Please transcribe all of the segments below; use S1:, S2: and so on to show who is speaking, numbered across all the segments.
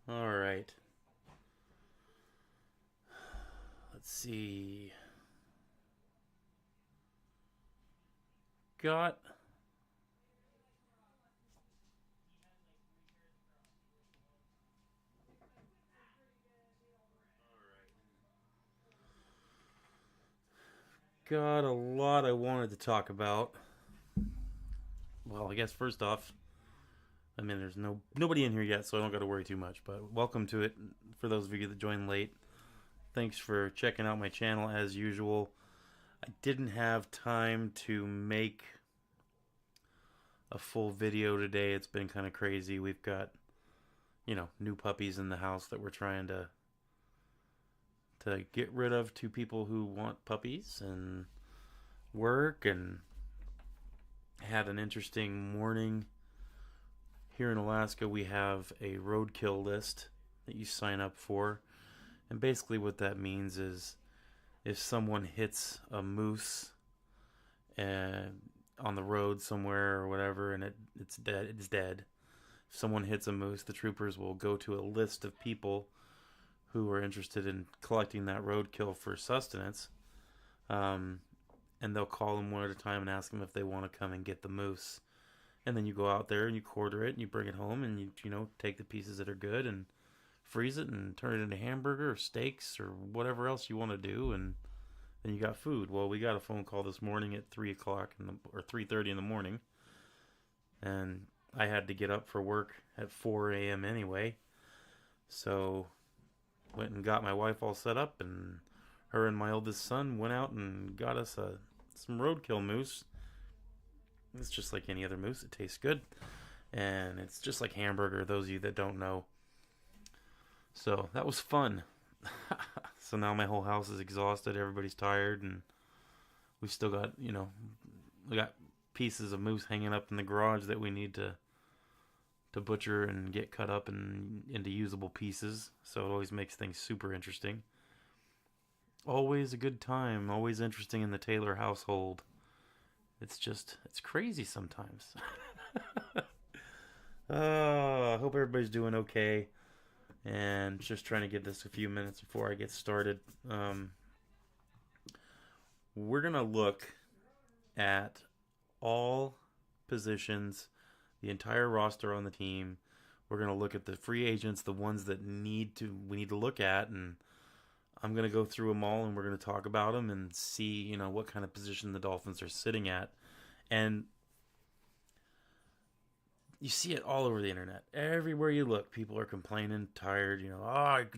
S1: All right. Let's see. Got got a lot I wanted to talk about. Well, I guess first off, I mean, there's nobody in here yet, so I don't got to worry too much. But welcome to it. For those of you that joined late, thanks for checking out my channel as usual. I didn't have time to make a full video today. It's been kind of crazy. We've got new puppies in the house that we're trying to get rid of to people who want puppies and work, and had an interesting morning. Here in Alaska, we have a roadkill list that you sign up for. And basically, what that means is if someone hits a moose on the road somewhere or whatever, and it's dead, it's dead. If someone hits a moose, the troopers will go to a list of people who are interested in collecting that roadkill for sustenance. And they'll call them one at a time and ask them if they want to come and get the moose. And then you go out there and you quarter it and you bring it home, and you take the pieces that are good and freeze it and turn it into hamburger or steaks or whatever else you want to do, and then you got food. Well, we got a phone call this morning at 3 o'clock or 3:30 in the morning, and I had to get up for work at 4 a.m. anyway. So went and got my wife all set up, and her and my oldest son went out and got us some roadkill moose. It's just like any other moose. It tastes good, and it's just like hamburger, those of you that don't know. So that was fun. So now my whole house is exhausted. Everybody's tired, and we still got, we got pieces of moose hanging up in the garage that we need to butcher and get cut up and into usable pieces. So it always makes things super interesting. Always a good time. Always interesting in the Taylor household. It's crazy sometimes. I hope everybody's doing okay. And just trying to give this a few minutes before I get started. We're going to look at all positions, the entire roster on the team. We're going to look at the free agents, the ones that we need to look at, and I'm going to go through them all, and we're going to talk about them and see, what kind of position the Dolphins are sitting at. And you see it all over the internet. Everywhere you look, people are complaining, tired.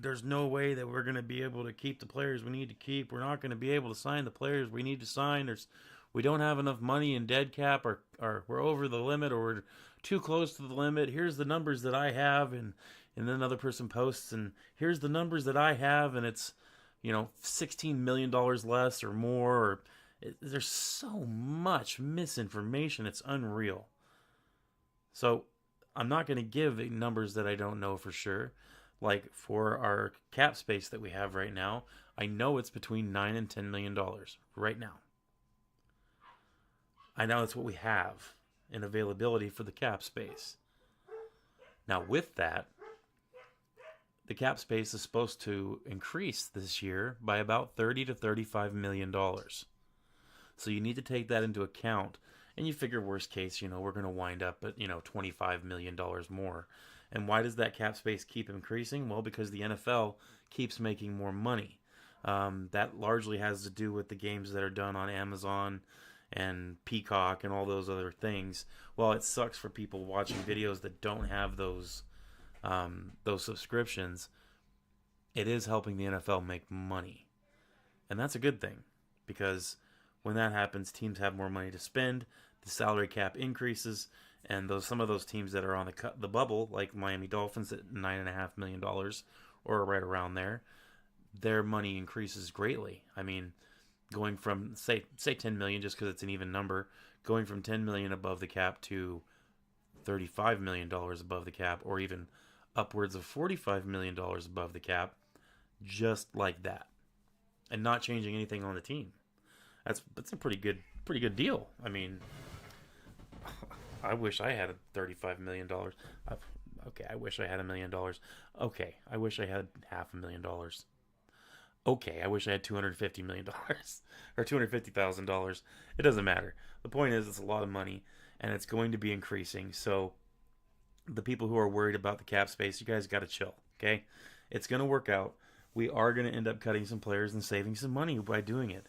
S1: There's no way that we're going to be able to keep the players we need to keep. We're not going to be able to sign the players we need to sign. We don't have enough money in dead cap, or we're over the limit, or we're too close to the limit. Here's the numbers that I have, and then another person posts, and here's the numbers that I have, and it's $16 million less or more. There's so much misinformation. It's unreal. So I'm not going to give numbers that I don't know for sure. Like for our cap space that we have right now, I know it's between $9 and $10 million right now. I know that's what we have in availability for the cap space. Now with that, the cap space is supposed to increase this year by about $30 to $35 million. So you need to take that into account. And you figure worst case, we're going to wind up at, $25 million more. And why does that cap space keep increasing? Well, because the NFL keeps making more money. That largely has to do with the games that are done on Amazon and Peacock and all those other things. Well, it sucks for people watching videos that don't have those subscriptions. It is helping the NFL make money. And that's a good thing, because when that happens, teams have more money to spend, the salary cap increases, and some of those teams that are on the bubble, like Miami Dolphins at $9.5 million or right around there, their money increases greatly. I mean, going from say 10 million, just because it's an even number, going from 10 million above the cap to $35 million above the cap, or even upwards of $45 million above the cap, just like that, and not changing anything on the team. That's a pretty good deal. I mean, I wish I had $35 million. Okay, I wish I had $1 million. Okay, I wish I had $500,000. Okay, I wish I had $250 million or $250,000. It doesn't matter. The point is, it's a lot of money, and it's going to be increasing. So the people who are worried about the cap space, you guys got to chill. Okay, it's going to work out. We are going to end up cutting some players and saving some money by doing it.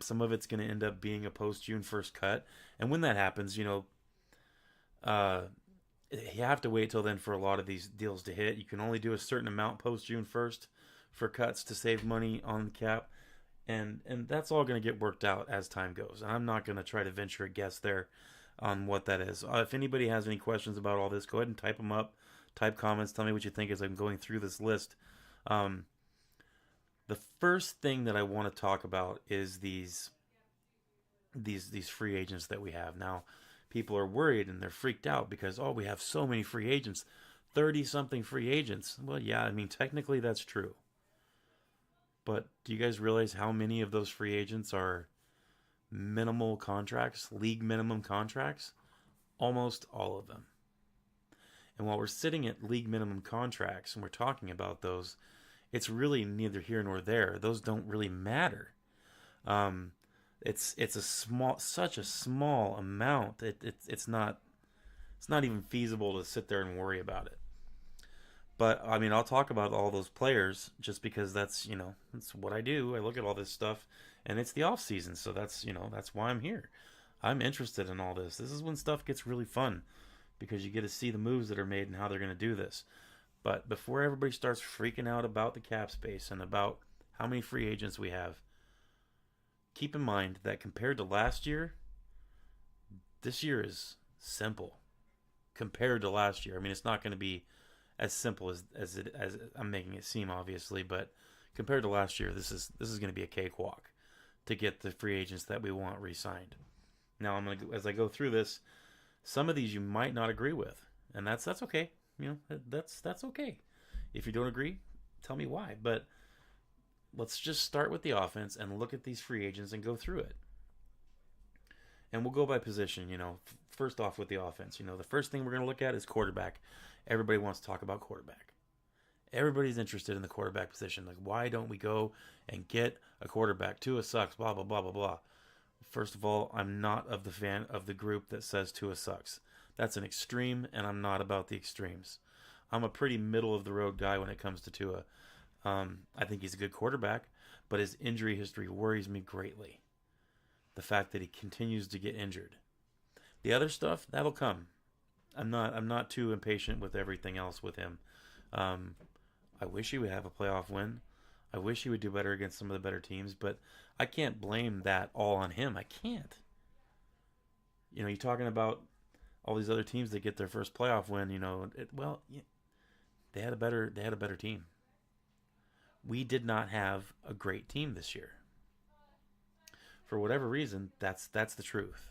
S1: Some of it's going to end up being a post June 1st cut, and when that happens, uh, you have to wait till then for a lot of these deals to hit. You can only do a certain amount post June 1st for cuts to save money on the cap, and that's all going to get worked out as time goes. And I'm not going to try to venture a guess there on what that is. If anybody has any questions about all this, go ahead and type them up. Type comments. Tell me what you think as I'm going through this list. The first thing that I want to talk about is these free agents that we have now. People are worried and they're freaked out because we have so many free agents, 30 something free agents. Well, yeah, I mean technically that's true. But do you guys realize how many of those free agents are minimal contracts, league minimum contracts? Almost all of them. And while we're sitting at league minimum contracts and we're talking about those, it's really neither here nor there. Those don't really matter. It's such a small amount. It's not even feasible to sit there and worry about it. But I mean, I'll talk about all those players just because that's what I do. I look at all this stuff, and it's the off season, so that's why I'm here. I'm interested in all this. This is when stuff gets really fun because you get to see the moves that are made and how they're going to do this. But before everybody starts freaking out about the cap space and about how many free agents we have, keep in mind that compared to last year, this year is simple. Compared to last year, I mean, it's not going to be as simple as I'm making it seem, obviously, but compared to last year, this is going to be a cakewalk to get the free agents that we want re-signed. Now, as I go through this, some of these you might not agree with, and that's okay. That's okay. If you don't agree, tell me why. But let's just start with the offense and look at these free agents and go through it. And we'll go by position, first off with the offense. The first thing we're going to look at is quarterback. Everybody wants to talk about quarterback. Everybody's interested in the quarterback position. Like, why don't we go and get a quarterback? Tua sucks, blah, blah, blah, blah, blah. First of all, I'm not of the fan of the group that says Tua sucks. That's an extreme, and I'm not about the extremes. I'm a pretty middle-of-the-road guy when it comes to Tua. I think he's a good quarterback, but his injury history worries me greatly. The fact that he continues to get injured. The other stuff, that'll come. I'm not too impatient with everything else with him. I wish he would have a playoff win. I wish he would do better against some of the better teams, but I can't blame that all on him. I can't. You're talking about all these other teams that get their first playoff win. They had a better team. We did not have a great team this year. For whatever reason, that's the truth.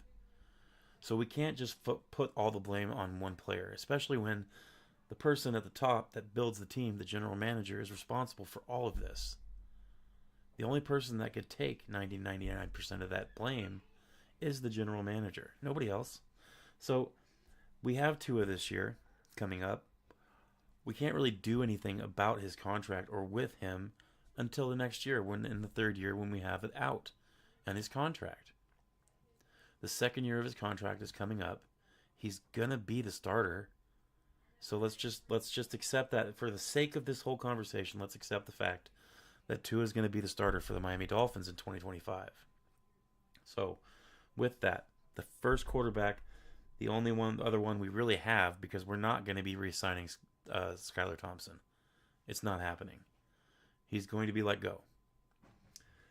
S1: So we can't just put all the blame on one player, especially when the person at the top that builds the team, the general manager, is responsible for all of this. The only person that could take 99% of that blame is the general manager. Nobody else. So we have Tua this year coming up. We can't really do anything about his contract or with him until the next year, in the third year when we have it out and his contract. The second year of his contract is coming up. He's gonna be the starter. So let's just accept that for the sake of this whole conversation. Let's accept the fact that Tua is going to be the starter for the Miami Dolphins in 2025. So with that, the first quarterback, the only other one we really have, because we're not going to be re-signing Skylar Thompson. It's not happening. He's going to be let go.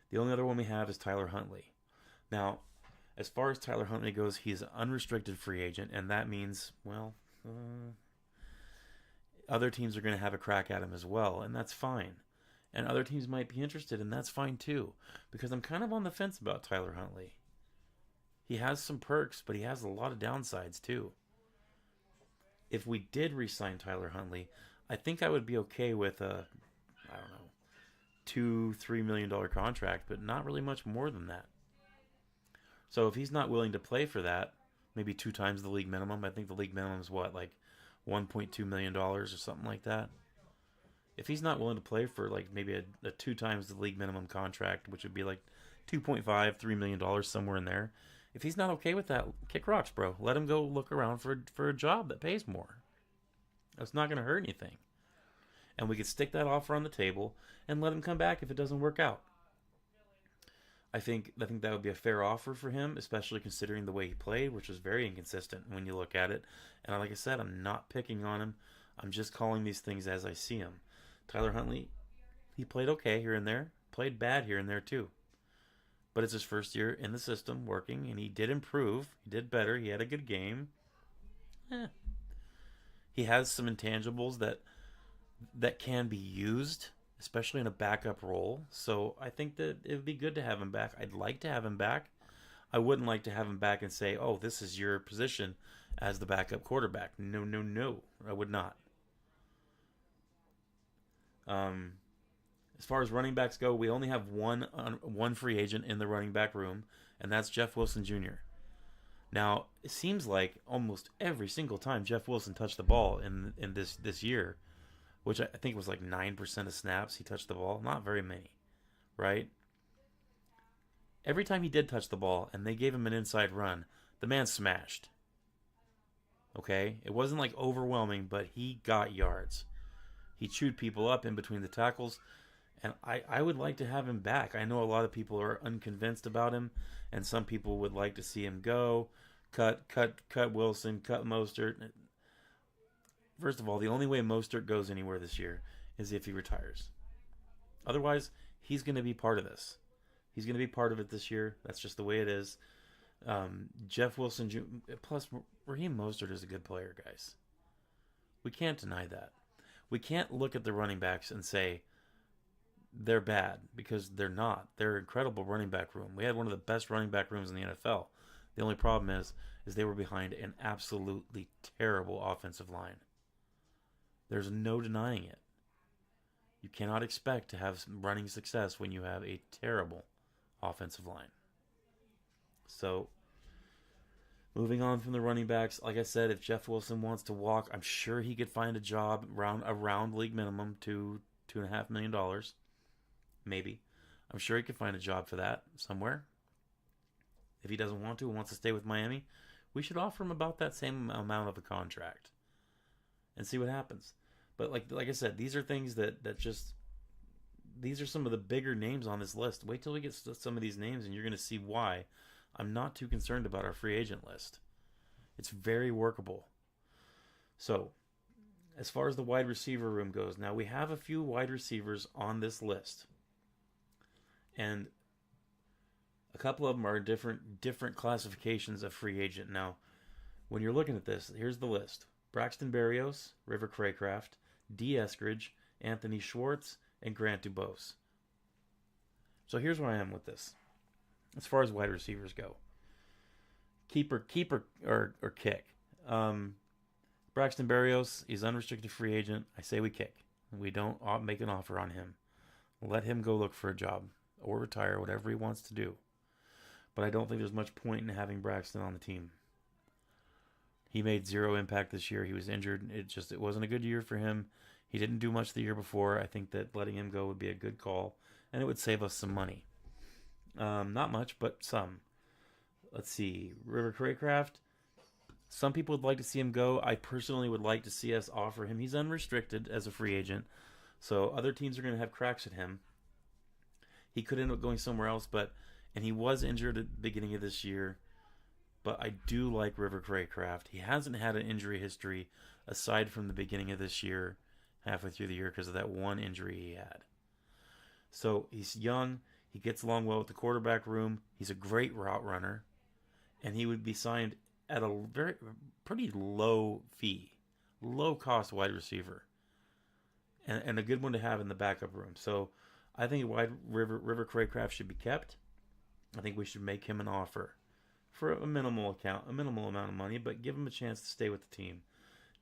S1: The only other one we have is Tyler Huntley. Now, as far as Tyler Huntley goes, he's an unrestricted free agent, and that means, other teams are going to have a crack at him as well, and that's fine. And other teams might be interested, and that's fine too, because I'm kind of on the fence about Tyler Huntley. He has some perks, but he has a lot of downsides too. If we did re-sign Tyler Huntley, I think I would be okay with a, $2-3 million contract, but not really much more than that. So if he's not willing to play for that, maybe 2 times the league minimum. I think the league minimum is $1.2 million or something like that. If he's not willing to play for like maybe a 2 times the league minimum contract, which would be like 2.5, $3 million, somewhere in there. If he's not okay with that, kick rocks, bro. Let him go look around for a job that pays more. That's not going to hurt anything. And we could stick that offer on the table and let him come back if it doesn't work out. I think that would be a fair offer for him, especially considering the way he played, which was very inconsistent when you look at it. And like I said, I'm not picking on him. I'm just calling these things as I see them. Tyler Huntley, he played okay here and there, played bad here and there too. But it's his first year in the system working, and he did improve. He did better. He had a good game. He has some intangibles that can be used, especially in a backup role. So I think that it would be good to have him back. I'd like to have him back. I wouldn't like to have him back and say, oh, this is your position as the backup quarterback. No, no, no. I would not. As far as running backs go, we only have one free agent in the running back room, and that's Jeff Wilson Jr. Now, it seems like almost every single time Jeff Wilson touched the ball in this year, which I think was like 9% of snaps he touched the ball, not very many, right? Every time he did touch the ball and they gave him an inside run, the man smashed. Okay? It wasn't like overwhelming, but he got yards. He chewed people up in between the tackles. And I would like to have him back. I know a lot of people are unconvinced about him, and some people would like to see him go. Cut Wilson, cut Mostert. First of all, the only way Mostert goes anywhere this year is if he retires. Otherwise, he's going to be part of this. He's going to be part of it this year. That's just the way it is. Jeff Wilson, plus Raheem Mostert is a good player, guys. We can't deny that. We can't look at the running backs and say, they're bad, because they're not. They're an incredible running back room. We had one of the best running back rooms in the NFL. The only problem is they were behind an absolutely terrible offensive line. There's no denying it. You cannot expect to have running success when you have a terrible offensive line. So, moving on from the running backs, like I said, if Jeff Wilson wants to walk, I'm sure he could find a job around league minimum to $2.5 million. Maybe. I'm sure he could find a job for that somewhere. If he doesn't want to and wants to stay with Miami, we should offer him about that same amount of a contract and see what happens. But like I said, these are things that just, these are some of the bigger names on this list. Wait till we get to some of these names and you're going to see why I'm not too concerned about our free agent list. It's very workable. So, as far as the wide receiver room goes, now we have a few wide receivers on this list. And a couple of them are different classifications of free agent. Now, when you're looking at this, here's the list. Braxton Berrios, River Craycraft, D. Eskridge, Anthony Schwartz, and Grant Dubose. So here's where I am with this. As far as wide receivers go. Keeper or kick. Braxton Berrios, he's unrestricted free agent. I say we kick. We don't make an offer on him. Let him go look for a job or retire, whatever he wants to do. But I don't think there's much point in having Braxton on the team. He made zero impact this year. He was injured. It wasn't a good year for him. He didn't do much the year before. I think that letting him go would be a good call, and it would save us some money. Not much, but some. Let's see. River Craycraft. Some people would like to see him go. I personally would like to see us offer him. He's unrestricted as a free agent, so other teams are going to have cracks at him. He could end up going somewhere else, and he was injured at the beginning of this year. But I do like River Craycraft. He hasn't had an injury history aside from the beginning of this year, halfway through the year, because of that one injury he had. So he's young. He gets along well with the quarterback room. He's a great route runner. And he would be signed at a pretty low fee, low-cost wide receiver. And a good one to have in the backup room. So I think River Craycraft should be kept. I think we should make him an offer for a minimal amount of money, but give him a chance to stay with the team.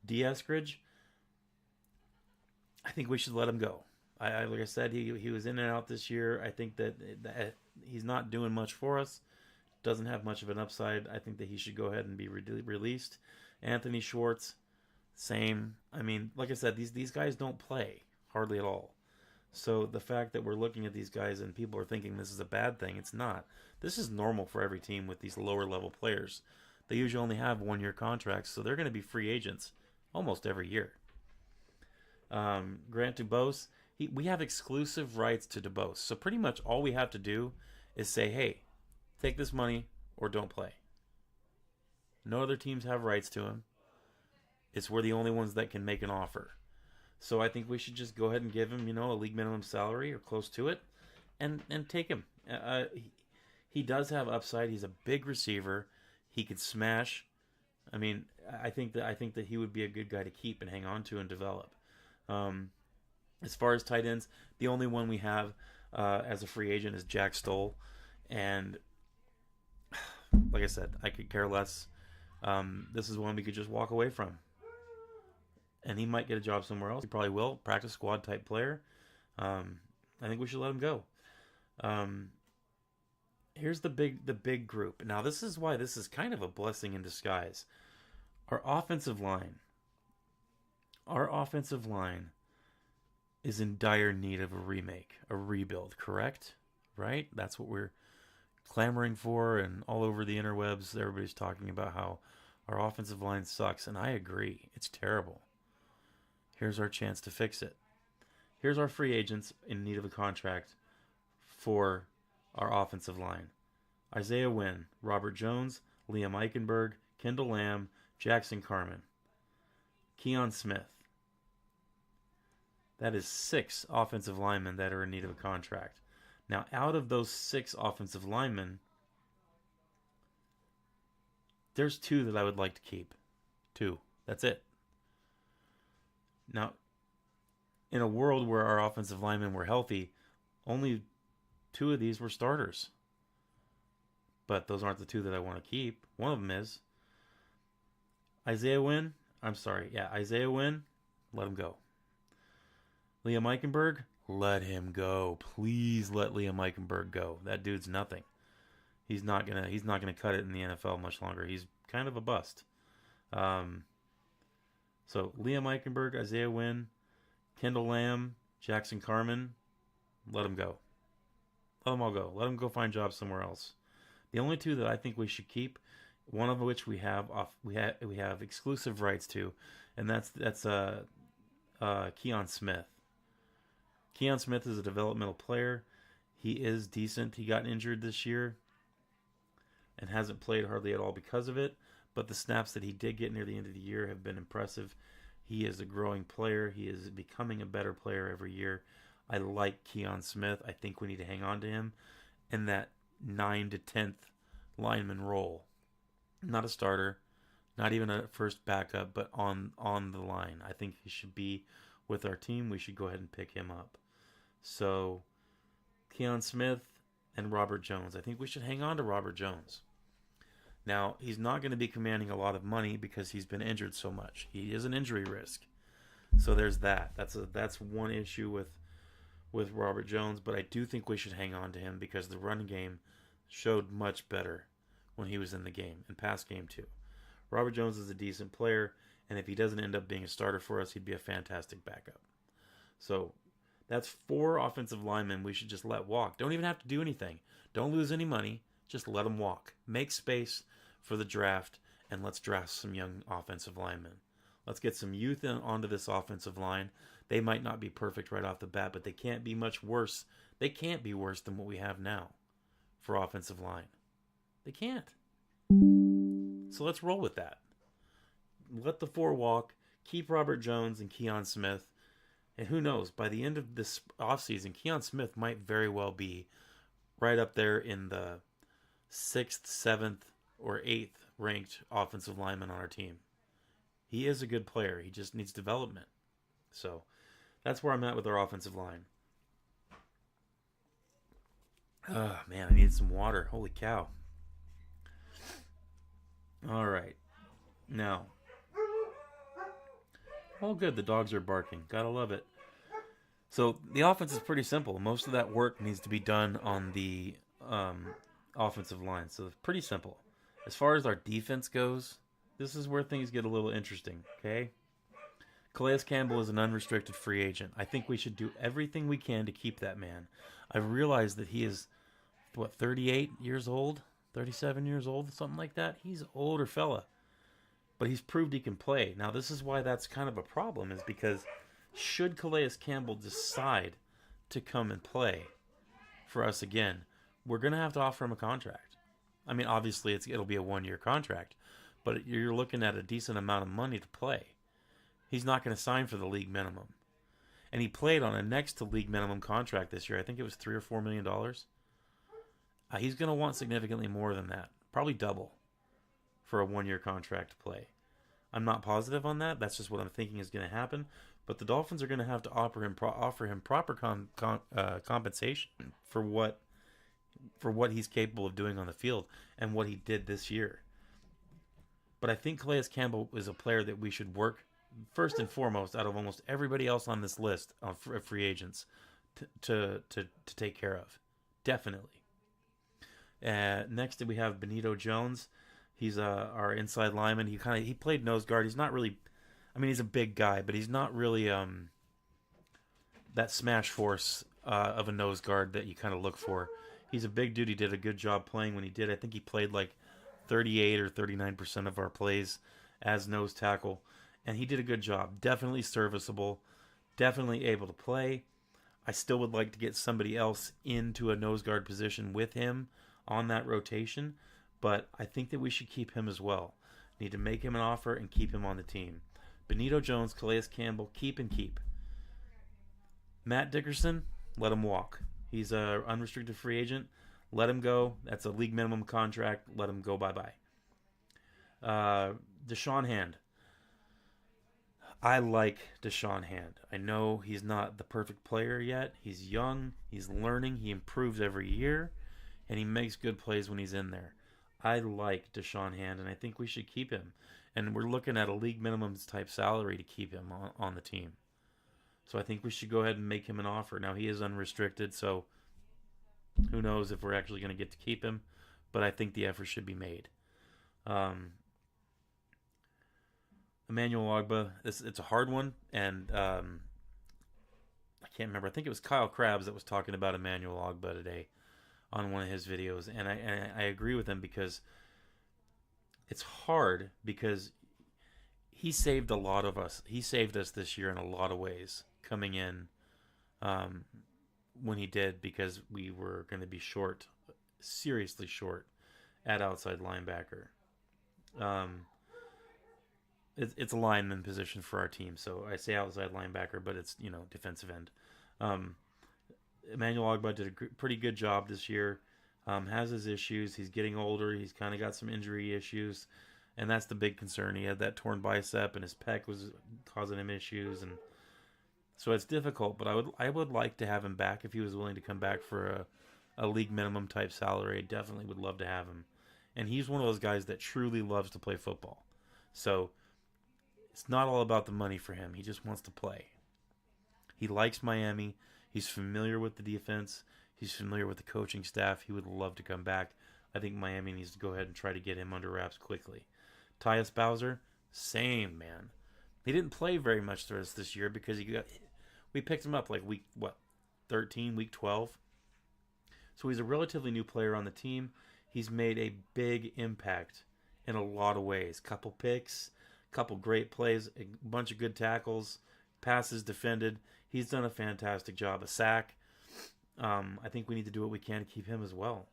S1: D. Eskridge, I think we should let him go. Like I said, he was in and out this year. I think that he's not doing much for us. Doesn't have much of an upside. I think that he should go ahead and be released. Anthony Schwartz, Same. I mean, like I said, these guys don't play hardly at all. So the fact that we're looking at these guys and people are thinking this is a bad thing, it's not. This is normal for every team with these lower level players. They usually only have 1 year contracts, so they're going to be free agents almost every year. Grant Dubose, we have exclusive rights to Dubose. So pretty much all we have to do is say, hey, take this money or don't play. No other teams have rights to him. It's we're the only ones that can make an offer. So I think we should just go ahead and give him, a league minimum salary or close to it, and take him. He does have upside. He's a big receiver. He could smash. I mean, I think that he would be a good guy to keep and hang on to and develop. As far as tight ends, the only one we have as a free agent is Jack Stoll, and like I said, I could care less. This is one we could just walk away from. And he might get a job somewhere else. He probably will. Practice squad type player. I think we should let him go. Here's the big group. Now this is why this is kind of a blessing in disguise. Our offensive line. Our offensive line is in dire need of a remake, a rebuild, correct? Right? That's what we're clamoring for, and all over the interwebs, everybody's talking about how our offensive line sucks, and I agree. It's terrible. Here's our chance to fix it. Here's our free agents in need of a contract for our offensive line. Isaiah Wynn, Robert Jones, Liam Eichenberg, Kendall Lamb, Jackson Carman, Keon Smith. That is 6 offensive linemen that are in need of a contract. Now, out of those 6 offensive linemen, there's 2 that I would like to keep. 2. That's it. Now, in a world where our offensive linemen were healthy, only 2 of these were starters. But those aren't the 2 that I want to keep. One of them is Isaiah Wynn. Isaiah Wynn, let him go. Liam Eichenberg, let him go. Please let Liam Eichenberg go. That dude's nothing. He's not gonna cut it in the NFL much longer. He's kind of a bust. So Liam Eichenberg, Isaiah Wynn, Kendall Lamb, Jackson Carman, let them go. Let them all go. Let them go find jobs somewhere else. The only 2 that I think we should keep, one of which we have exclusive rights to, and that's Keon Smith. Keon Smith is a developmental player. He is decent. He got injured this year and hasn't played hardly at all because of it. But the snaps that he did get near the end of the year have been impressive. He is a growing player. He is becoming a better player every year. I like Keon Smith. I think we need to hang on to him in that 9 to 10th lineman role. Not a starter, not even a first backup, but on the line. I think he should be with our team. We should go ahead and pick him up. So, Keon Smith and Robert Jones. I think we should hang on to Robert Jones. Now, he's not going to be commanding a lot of money because he's been injured so much. He is an injury risk. So there's that. That's one issue with Robert Jones, but I do think we should hang on to him because the run game showed much better when he was in the game, and pass game too. Robert Jones is a decent player, and if he doesn't end up being a starter for us, he'd be a fantastic backup. So that's 4 offensive linemen we should just let walk. Don't even have to do anything. Don't lose any money. Just let them walk. Make space for the draft, and let's draft some young offensive linemen. Let's get some youth onto this offensive line. They might not be perfect right off the bat, but they can't be much worse. They can't be worse than what we have now for offensive line. They can't. So let's roll with that. Let the 4 walk. Keep Robert Jones and Keon Smith. And who knows, by the end of this offseason, Keon Smith might very well be right up there in the 6th, 7th, or 8th ranked offensive lineman on our team. He is a good player. He just needs development. So that's where I'm at with our offensive line. Oh, man, I need some water. Holy cow. All right. Now. Oh, good. The dogs are barking. Gotta love it. So the offense is pretty simple. Most of that work needs to be done on the offensive line. So it's pretty simple. As far as our defense goes, this is where things get a little interesting, okay? Calais Campbell is an unrestricted free agent. I think we should do everything we can to keep that man. I've realized that he is, 38 years old? 37 years old? Something like that? He's an older fella. But he's proved he can play. Now, this is why that's kind of a problem, is because should Calais Campbell decide to come and play for us again, we're going to have to offer him a contract. I mean, obviously, it'll be a 1-year contract, but you're looking at a decent amount of money to play. He's not going to sign for the league minimum. And he played on a next to league minimum contract this year. I think it was $3 or $4 million. He's going to want significantly more than that, probably double, for a 1-year contract to play. I'm not positive on that. That's just what I'm thinking is going to happen. But the Dolphins are going to have to offer him proper compensation for what he's capable of doing on the field and what he did this year. But I think Calais Campbell is a player that we should work first and foremost out of almost everybody else on this list of free agents to take care of. Definitely. Next we have Benito Jones. He's our inside lineman. He played nose guard. He's not really, I mean, he's a big guy, but he's not really that smash force of a nose guard that you kind of look for. He's a big dude. He did a good job playing when he did. I think he played like 38 or 39% of our plays as nose tackle, and he did a good job. Definitely serviceable. Definitely able to play. I still would like to get somebody else into a nose guard position with him on that rotation, but I think that we should keep him as well. Need to make him an offer and keep him on the team. Benito Jones, Calais Campbell, keep and keep. Matt Dickerson, let him walk. He's an unrestricted free agent. Let him go. That's a league minimum contract. Let him go bye-bye. Deshaun Hand. I like Deshaun Hand. I know he's not the perfect player yet. He's young. He's learning. He improves every year. And he makes good plays when he's in there. I like Deshaun Hand, and I think we should keep him. And we're looking at a league minimum type salary to keep him on the team. So I think we should go ahead and make him an offer. Now, he is unrestricted, so who knows if we're actually going to get to keep him. But I think the effort should be made. Emmanuel Ogbah, it's a hard one, and I can't remember. I think it was Kyle Krabs that was talking about Emmanuel Ogbah today on one of his videos, and I agree with him because it's hard because he saved a lot of us. He saved us this year in a lot of ways coming in when he did, because we were going to be short, seriously short at outside linebacker. It's a lineman position for our team, so I say outside linebacker, but it's, defensive end. Emmanuel Ogbah did a pretty good job this year. Has his issues. He's getting older. He's kind of got some injury issues, and that's the big concern. He had that torn bicep, and his pec was causing him issues, and so it's difficult. But I would like to have him back if he was willing to come back for a league minimum type salary. I definitely would love to have him, and he's one of those guys that truly loves to play football. So it's not all about the money for him. He just wants to play. He likes Miami. He's familiar with the defense. He's familiar with the coaching staff. He would love to come back. I think Miami needs to go ahead and try to get him under wraps quickly. Tyus Bowser, same, man. He didn't play very much for us this year because we picked him up like week 13, week 12. So he's a relatively new player on the team. He's made a big impact in a lot of ways. Couple picks, couple great plays, a bunch of good tackles, passes defended. He's done a fantastic job. A sack. I think we need to do what we can to keep him as well.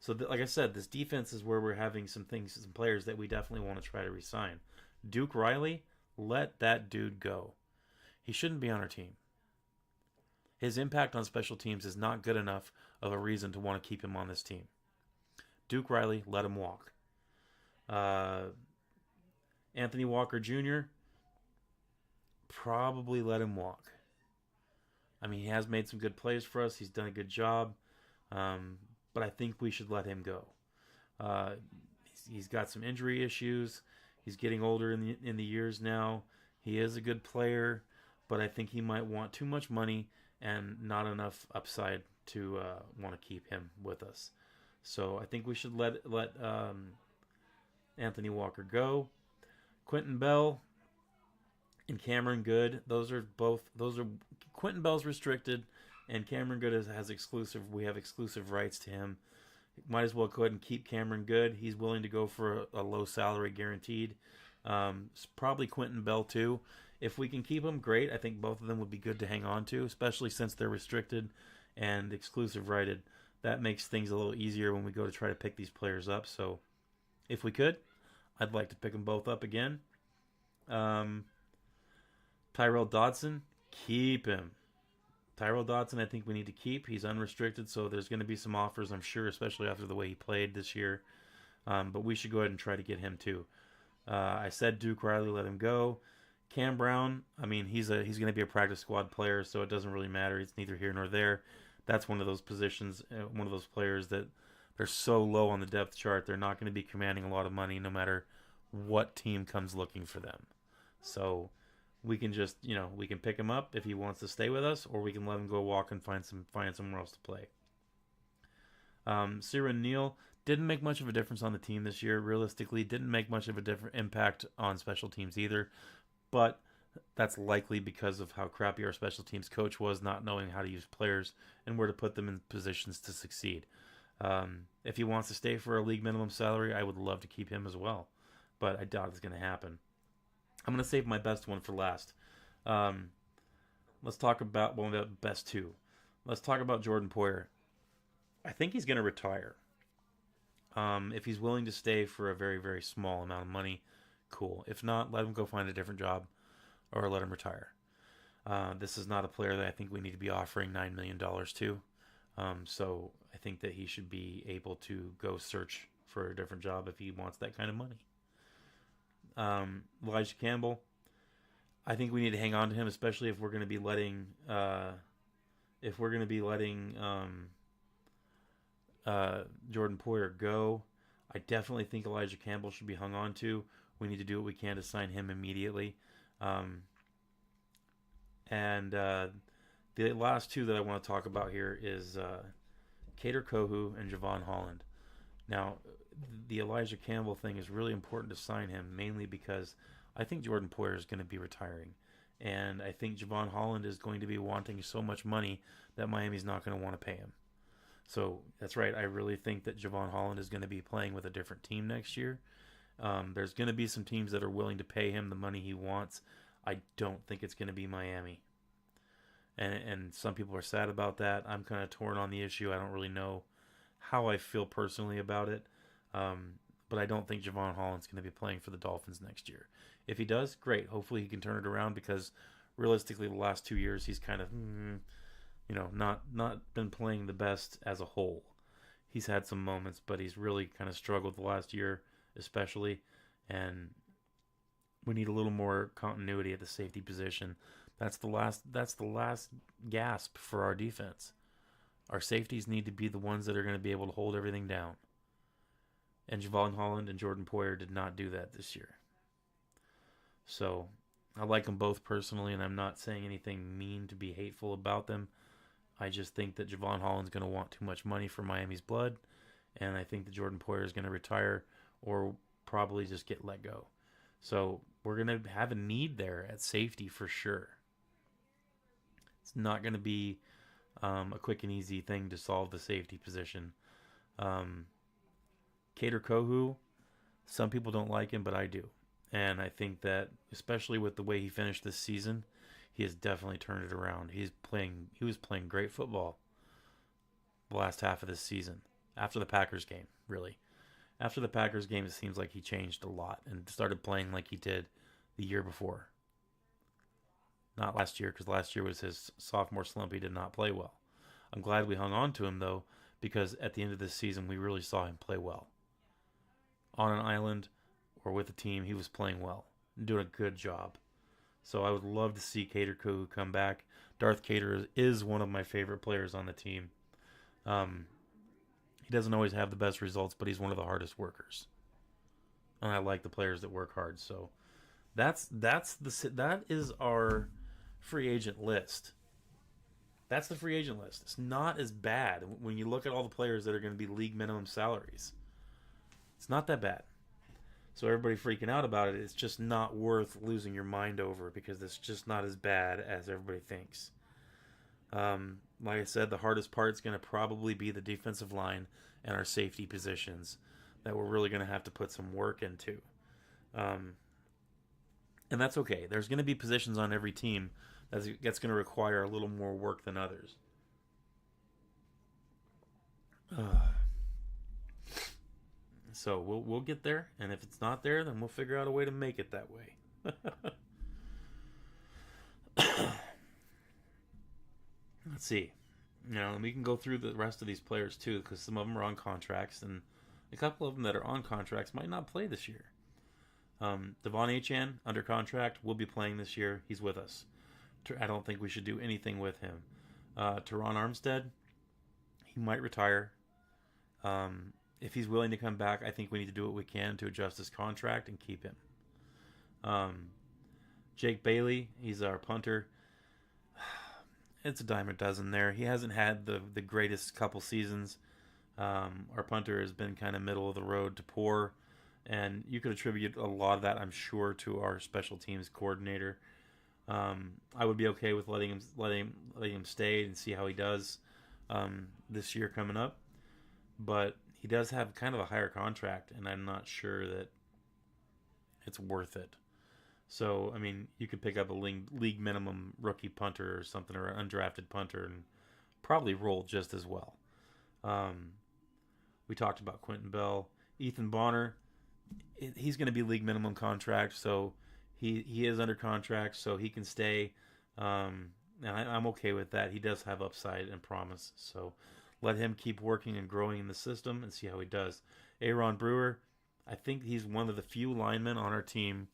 S1: So, like I said, this defense is where we're having some players that we definitely want to try to re-sign. Duke Riley, let that dude go. He shouldn't be on our team. His impact on special teams is not good enough of a reason to want to keep him on this team. Duke Riley, let him walk. Anthony Walker Jr., probably let him walk. I mean, he has made some good plays for us. He's done a good job. But I think we should let him go. He's got some injury issues. He's getting older in the years now. He is a good player, but I think he might want too much money and not enough upside to want to keep him with us. So I think we should let Anthony Walker go. Quentin Bell, and Cameron Good. Those are Quentin Bell's restricted, and Cameron Good has exclusive. We have exclusive rights to him. Might as well go ahead and keep Cameron Good. He's willing to go for a low salary guaranteed. Probably Quentin Bell too. If we can keep them, great. I think both of them would be good to hang on to, especially since they're restricted and exclusive righted. That makes things a little easier when we go to try to pick these players up. So if we could, I'd like to pick them both up again. Tyrell Dodson, keep him. Tyrell Dodson, I think we need to keep. He's unrestricted, so there's going to be some offers, I'm sure, especially after the way he played this year. But we should go ahead and try to get him too. I said Duke Riley, let him go. Cam Brown, I mean, he's going to be a practice squad player, so it doesn't really matter. It's neither here nor there. That's one of those positions, one of those players that they're so low on the depth chart, they're not going to be commanding a lot of money no matter what team comes looking for them. So we can just, we can pick him up if he wants to stay with us, or we can let him go walk and find somewhere else to play. Siran Neal didn't make much of a difference on the team this year. Realistically, didn't make much of a different impact on special teams either. But that's likely because of how crappy our special teams coach was, not knowing how to use players and where to put them in positions to succeed. If he wants to stay for a league minimum salary, I would love to keep him as well. But I doubt it's going to happen. I'm going to save my best one for last. Let's talk about one of the best two. Let's talk about Jordan Poyer. I think he's going to retire. If he's willing to stay for a very, very small amount of money, cool. If not, let him go find a different job or let him retire. This is not a player that I think we need to be offering $9 million to. So I think that he should be able to go search for a different job if he wants that kind of money. Elijah Campbell, I think we need to hang on to him, especially if we're going to be letting Jordan Poyer go. I definitely think Elijah Campbell should be hung on to. We need to do what we can to sign him immediately. The last two that I want to talk about here is Kader Kohu and Javon Holland. Now, the Elijah Campbell thing is really important to sign him, mainly because I think Jordan Poyer is going to be retiring. And I think Javon Holland is going to be wanting so much money that Miami's not going to want to pay him. So that's right. I really think that Javon Holland is going to be playing with a different team next year. There's going to be some teams that are willing to pay him the money he wants. I don't think it's going to be Miami. And some people are sad about that. I'm kind of torn on the issue. I don't really know how I feel personally about it. But I don't think Javon Holland's going to be playing for the Dolphins next year. If he does, great. Hopefully he can turn it around, because realistically the last 2 years he's kind of, not been playing the best as a whole. He's had some moments, but he's really kind of struggled the last year especially. And we need a little more continuity at the safety position. That's the last gasp for our defense. Our safeties need to be the ones that are going to be able to hold everything down. And Javon Holland and Jordan Poyer did not do that this year. So I like them both personally, and I'm not saying anything mean to be hateful about them. I just think that Javon Holland's going to want too much money for Miami's blood, and I think that Jordan Poyer is going to retire or probably just get let go. So we're going to have a need there at safety for sure. It's not going to be a quick and easy thing to solve the safety position. Kader Kohu, some people don't like him, but I do. And I think that, especially with the way he finished this season, he has definitely turned it around. He was playing great football the last half of this season. After the Packers game, really. After the Packers game, it seems like he changed a lot and started playing like he did the year before. Not last year, because last year was his sophomore slump. He did not play well. I'm glad we hung on to him, though, because at the end of this season, we really saw him play well. On an island or with a team, he was playing well and doing a good job. So I would love to see Kader Kohu come back. Darth Kader is one of my favorite players on the team. He doesn't always have the best results, but he's one of the hardest workers. And I like the players that work hard. So that is our free agent list. That's the free agent list. It's not as bad when you look at all the players that are going to be league minimum salaries. It's not that bad. So everybody freaking out about it, it's just not worth losing your mind over because it's just not as bad as everybody thinks. Like I said, the hardest part is going to probably be the defensive line and our safety positions that we're really going to have to put some work into. Um, and that's okay. There's going to be positions on every team that's going to require a little more work than others. So we'll get there, and if it's not there, then we'll figure out a way to make it that way. Let's see. And we can go through the rest of these players too, because some of them are on contracts, and a couple of them that are on contracts might not play this year. Devon Achane, under contract, will be playing this year. He's with us. I don't think we should do anything with him. Teron Armstead, he might retire. If he's willing to come back, I think we need to do what we can to adjust his contract and keep him. Jake Bailey, he's our punter. It's a dime a dozen there. He hasn't had the greatest couple seasons. Our punter has been kind of middle of the road to poor, and you could attribute a lot of that, I'm sure, to our special teams coordinator. I would be okay with letting him stay and see how he does this year coming up, but he does have kind of a higher contract, and I'm not sure that it's worth it. So, I mean, you could pick up a league minimum rookie punter or something, or an undrafted punter, and probably roll just as well. We talked about Quentin Bell. Ethan Bonner, he's going to be league minimum contract, so he is under contract, so he can stay. And I'm okay with that. He does have upside and promise, so let him keep working and growing in the system and see how he does. Aaron Brewer, I think he's one of the few linemen on our team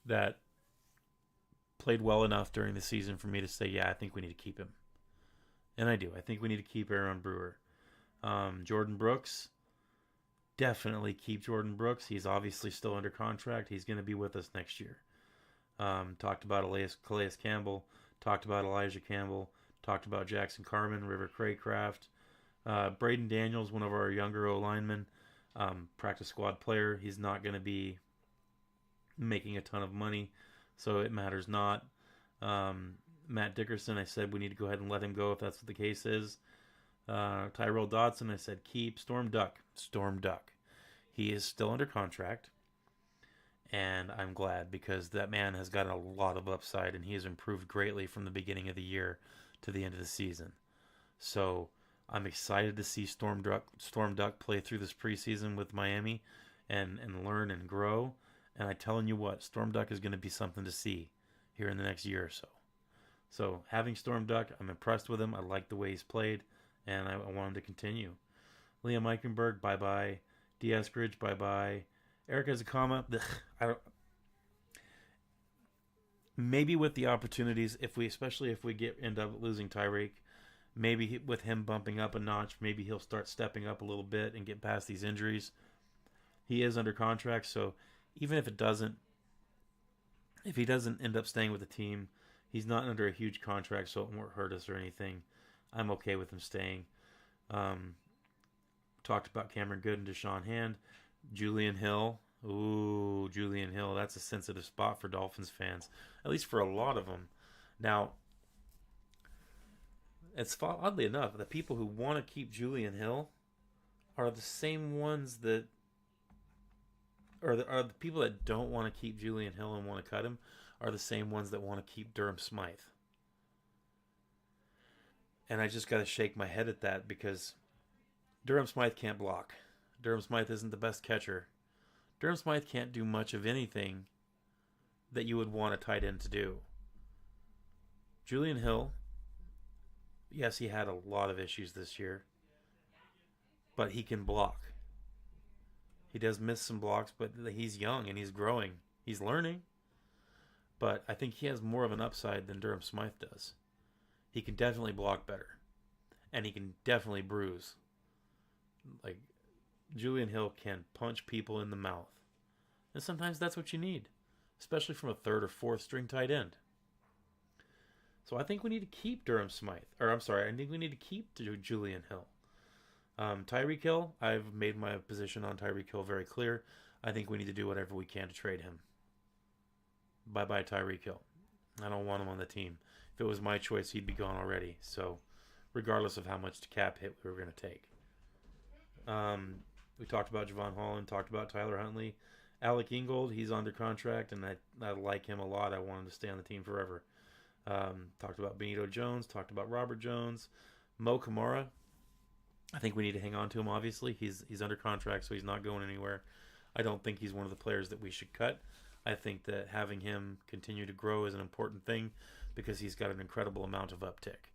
S1: that played well enough during the season for me to say, yeah, I think we need to keep him. And I do. I think we need to keep Aaron Brewer. Jordan Brooks, definitely keep Jordan Brooks. He's obviously still under contract. He's going to be with us next year. Talked about Calais Campbell. Talked about Elijah Campbell. Talked about Jackson Carman, River Craycraft. Braden Daniels, one of our younger O-linemen, practice squad player. He's not going to be making a ton of money, so it matters not. Matt Dickerson, I said we need to go ahead and let him go if that's what the case is. Tyrell Dodson, I said keep. Storm Duck. He is still under contract, and I'm glad because that man has got a lot of upside, and he has improved greatly from the beginning of the year to the end of the season. So I'm excited to see Storm Duck play through this preseason with Miami and learn and grow. And I'm telling you what, Storm Duck is going to be something to see here in the next year or so. So having Storm Duck, I'm impressed with him. I like the way he's played, and I want him to continue. Liam Eichenberg, bye-bye. D. Eskridge, bye-bye. Eric Ezekama, maybe with the opportunities, especially if we end up losing Tyreek, maybe with him bumping up a notch, maybe he'll start stepping up a little bit and get past these injuries. He is under contract, so even if he doesn't end up staying with the team, he's not under a huge contract, so it won't hurt us or anything. I'm okay with him staying. Talked about Cameron Good and Deshaun Hand. Julian Hill. Ooh, Julian Hill. That's a sensitive spot for Dolphins fans, at least for a lot of them. Now, it's oddly enough, the people who want to keep Julian Hill are the same ones that are the people that don't want to keep Julian Hill and want to cut him are the same ones that want to keep Durham Smythe. And I just got to shake my head at that because Durham Smythe can't block. Durham Smythe isn't the best catcher. Durham Smythe can't do much of anything that you would want a tight end to do. Julian Hill, yes, he had a lot of issues this year, but he can block. He does miss some blocks, but he's young and he's growing. He's learning. But I think he has more of an upside than Durham Smythe does. He can definitely block better. And he can definitely bruise. Like, Julian Hill can punch people in the mouth. And sometimes that's what you need. Especially from a third or fourth string tight end. So I think we need to keep Durham Smythe. I think we need to keep Julian Hill. Tyreek Hill, I've made my position on Tyreek Hill very clear. I think we need to do whatever we can to trade him. Bye-bye Tyreek Hill. I don't want him on the team. If it was my choice, he'd be gone already. So, regardless of how much cap hit we were going to take. We talked about Javon Holland, talked about Tyler Huntley. Alec Ingold, he's under contract, and I like him a lot. I want him to stay on the team forever. Talked about Benito Jones, talked about Robert Jones. Mo Kamara, I think we need to hang on to him, obviously. He's under contract, so he's not going anywhere. I don't think he's one of the players that we should cut. I think that having him continue to grow is an important thing because he's got an incredible amount of uptick.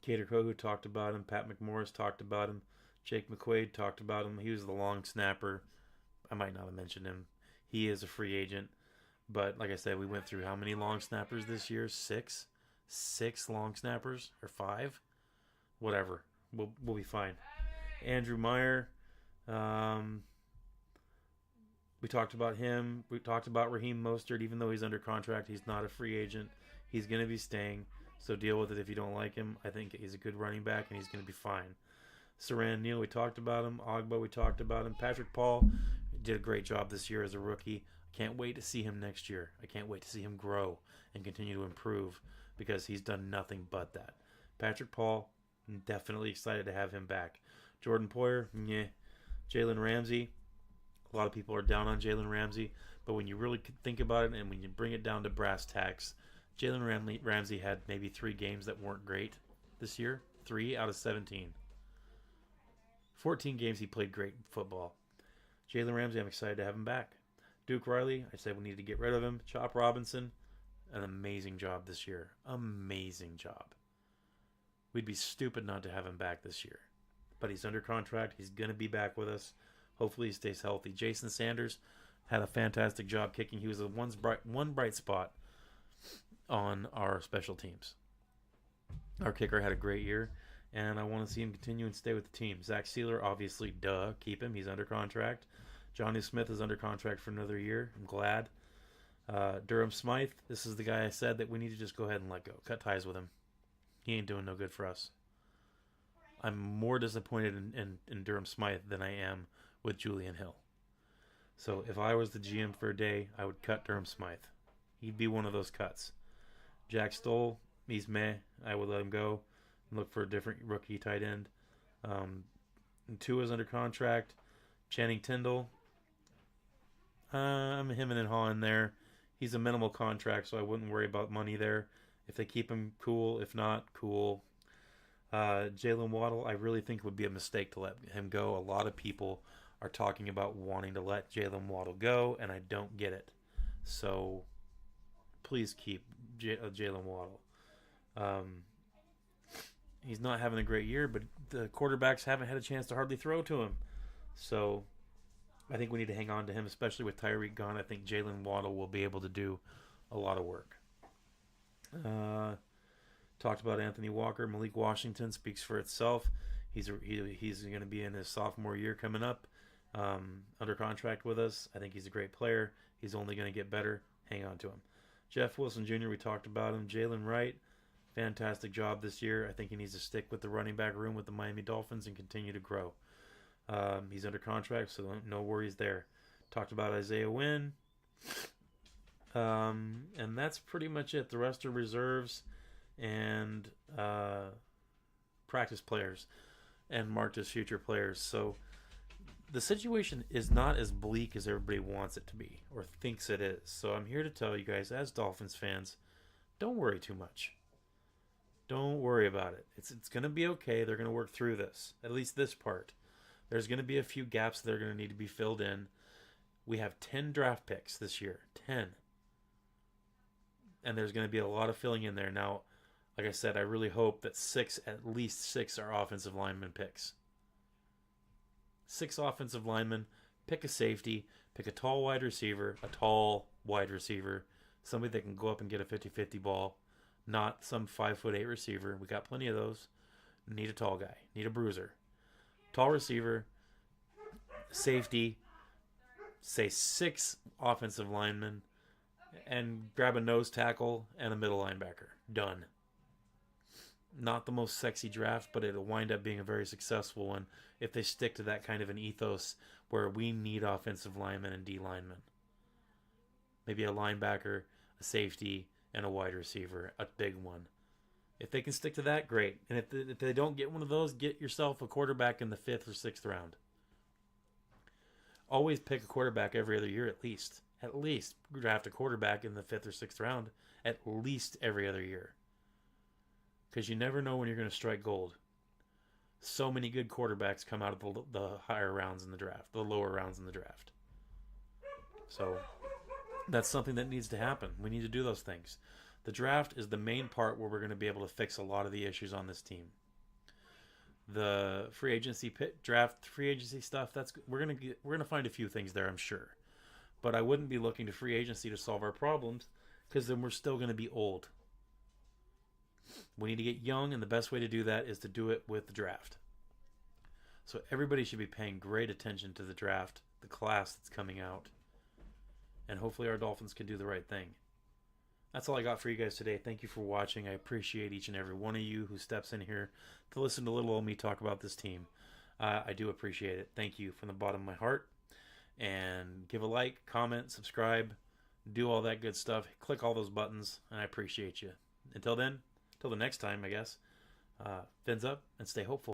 S1: Cater Kohu talked about him. Pat McMorris talked about him. Jake McQuaid talked about him. He was the long snapper. I might not have mentioned him. He is a free agent. But like I said, we went through how many long snappers this year? Six long snappers? Or 5? Whatever. We'll be fine. Andrew Meyer. We talked about him. We talked about Raheem Mostert. Even though he's under contract, he's not a free agent. He's going to be staying. So deal with it if you don't like him. I think he's a good running back, and he's going to be fine. Saran Neal, we talked about him. Ogba, we talked about him. Patrick Paul did a great job this year as a rookie. Can't wait to see him next year. I can't wait to see him grow and continue to improve because he's done nothing but that. Patrick Paul, definitely excited to have him back. Jordan Poyer, yeah. Jalen Ramsey, a lot of people are down on Jalen Ramsey, but when you really think about it and when you bring it down to brass tacks, Jalen Ramsey had maybe 3 games that weren't great this year. 3 out of 17. 14 games he played great football. Jalen Ramsey, I'm excited to have him back. Duke Riley, I said we need to get rid of him. Chop Robinson, an amazing job this year. Amazing job. We'd be stupid not to have him back this year. But he's under contract. He's going to be back with us. Hopefully he stays healthy. Jason Sanders had a fantastic job kicking. He was the one bright spot on our special teams. Our kicker had a great year, and I want to see him continue and stay with the team. Zach Sealer, obviously, keep him. He's under contract. Johnny Smith is under contract for another year. I'm glad. Durham Smythe, this is the guy I said that we need to just go ahead and let go. Cut ties with him. He ain't doing no good for us. I'm more disappointed in Durham Smythe than I am with Julian Hill. So if I was the GM for a day, I would cut Durham Smythe. He'd be one of those cuts. Jack Stoll, he's meh. I would let him go and look for a different rookie tight end. Tua's under contract. Channing Tindall, I'm him and Haw in there. He's a minimal contract, so I wouldn't worry about money there. If they keep him, cool. If not, cool. Jalen Waddle, I really think would be a mistake to let him go. A lot of people are talking about wanting to let Jalen Waddle go, and I don't get it. So please keep Jalen Waddle. He's not having a great year, but the quarterbacks haven't had a chance to hardly throw to him. So I think we need to hang on to him, especially with Tyreek gone. I think Jalen Waddle will be able to do a lot of work. Talked about Anthony Walker. Malik Washington speaks for itself. He's going to be in his sophomore year coming up, under contract with us. I think he's a great player. He's only going to get better. Hang on to him. Jeff Wilson Jr., we talked about him. Jalen Wright, fantastic job this year. I think he needs to stick with the running back room with the Miami Dolphins and continue to grow. He's under contract, so no worries there. Talked about Isaiah Wynn. And that's pretty much it. The rest are reserves and practice players and marked as future players. So the situation is not as bleak as everybody wants it to be or thinks it is. So I'm here to tell you guys, as Dolphins fans, don't worry too much. Don't worry about it. It's going to be okay. They're going to work through this, at least this part. There's going to be a few gaps that are going to need to be filled in. We have 10 draft picks this year. 10. And there's going to be a lot of filling in there. Now, like I said, I really hope that at least six are offensive lineman picks. 6 offensive linemen. Pick a safety. Pick a tall wide receiver. Somebody that can go up and get a 50-50 ball. Not some 5'8" receiver. We got plenty of those. Need a tall guy. Need a bruiser. Tall receiver, safety, say 6 offensive linemen, and grab a nose tackle and a middle linebacker. Done. Not the most sexy draft, but it'll wind up being a very successful one if they stick to that kind of an ethos where we need offensive linemen and D linemen. Maybe a linebacker, a safety, and a wide receiver, a big one. If they can stick to that, great. And if they don't get one of those, get yourself a quarterback in the 5th or 6th round. Always pick a quarterback every other year at least. At least draft a quarterback in the 5th or 6th round at least every other year. Because you never know when you're going to strike gold. So many good quarterbacks come out of the higher rounds in the draft, the lower rounds in the draft. So that's something that needs to happen. We need to do those things. The draft is the main part where we're going to be able to fix a lot of the issues on this team. The free agency free agency stuff, we're gonna find a few things there, I'm sure. But I wouldn't be looking to free agency to solve our problems, because then we're still going to be old. We need to get young, and the best way to do that is to do it with the draft. So everybody should be paying great attention to the draft, the class that's coming out, and hopefully our Dolphins can do the right thing. That's all I got for you guys today. Thank you for watching. I appreciate each and every one of you who steps in here to listen to little old me talk about this team. I do appreciate it. Thank you from the bottom of my heart. And give a like, comment, subscribe, do all that good stuff. Click all those buttons, and I appreciate you. Until then, till the next time, I guess. Fins up and stay hopeful.